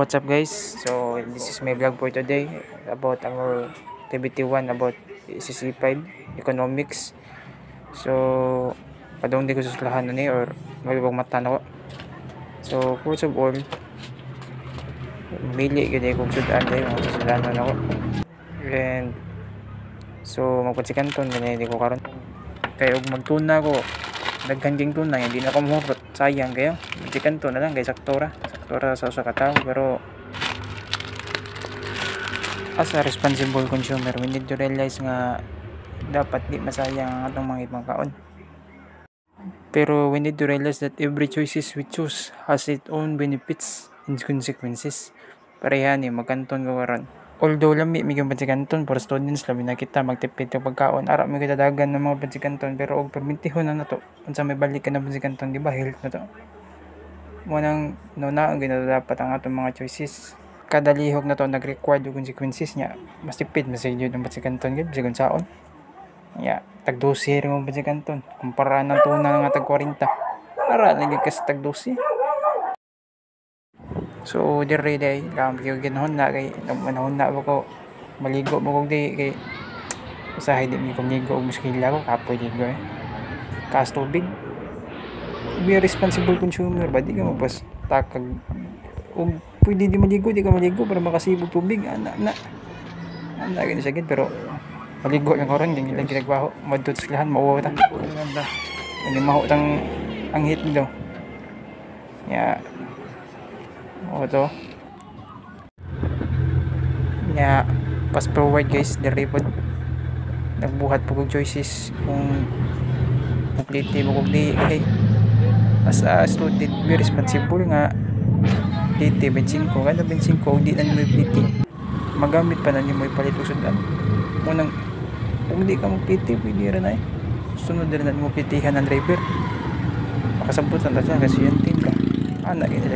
What's up guys? So this is my vlog for today about our activity 1 about CC5 economics. So padong di ko susulahan ni or magibang mata na ko. So first of all, mili gid kung sudan day mga sudan na ako. And so magpatsikanton gani di ko karon. Kay og magtuna ko daghan king tuna hindi na ko mahurot, sayang kayo. Magpatsikanton na lang kay saktora sa usa ka tawo, pero as a responsible consumer we need to realize nga dapat di masayang ang atong mga ibang kaon. Pero we need to realize that every choices we choose has its own benefits and consequences. Pareha ni magkanton ko karon. Although lami mi gyud kanton for students labi na kita magtipid og pagkaon, ara mi kita dagan ng mga kanton, pero og permitihon na nato unsa may balik ka na kanton, di ba health na to. Mo nang nauna dapat ang atong mga choices. Kada lihok na to nag-require og consequences niya. Mas tipid mas gyud ang kanton gyud sigon saon. Ya, tag 12 rin mo kanton kumpara nang tuna nga tag 40. Ara lagi ka sa tag 12. So dire day lang gyud ginahon na kay manahon na ko maligo mo kog di kay usahay di mi kog ligo og muskila ko kapoy ligo kas tubig. Be a responsible consumer ba di ka mapas takag og pwede di maligo di ka maligo para makasibog tubig ana gani sagid, pero maligo lang karon yung ilang ginagbaho madto sa lahan mauwa ta ganda hindi maho tang ang hit nito ya to ya fast forward guys, dire pod nagbuhat po kong choices kung complete mo kung di hey, as a student be responsible nga plite bensin ko kada bensin ko di na mo plite magamit pa na ni mo ipalit og sudan mo nang kung di ka mo plite pwede ra na sunod na mo plitihan ang driver makasabot na siya kasi yung team ka ana gini